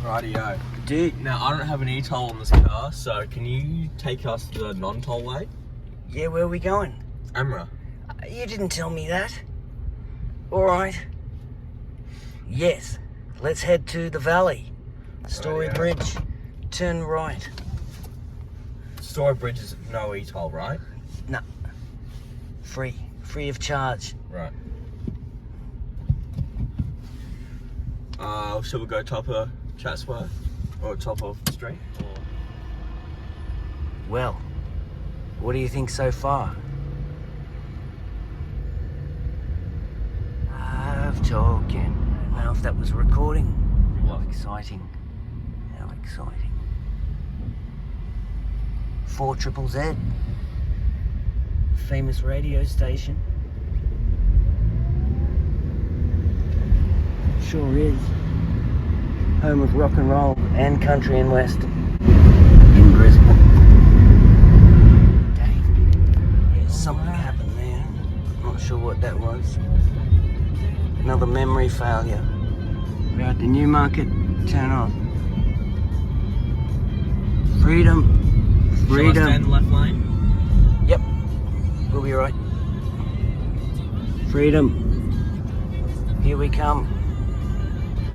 Rightio. Dude, Now, I don't have an e-toll on this car, so can you take us to the non-toll way? yeah, where are we going? Amra. You didn't tell me that. All right. Yes, let's head to the valley. Story Rightio. Bridge. Turn right. Story Bridge is no e-toll, right? No. Free. Free of charge. Right. Shall we go top of Chatsworth? Or top of the street? Or... Well, what do you think so far? I've talking. I don't know if that was recording. How exciting. How exciting. 4ZZZ. Famous radio station. Sure is. Home of rock and roll and country and west in Brisbane. Dang. Yeah, something happened there. Not sure what that was. Another memory failure. We're at the Newmarket. Turn on. Freedom. Shall I stay in Freedom. the left lane? Yep. We'll be right. Freedom. Here we come.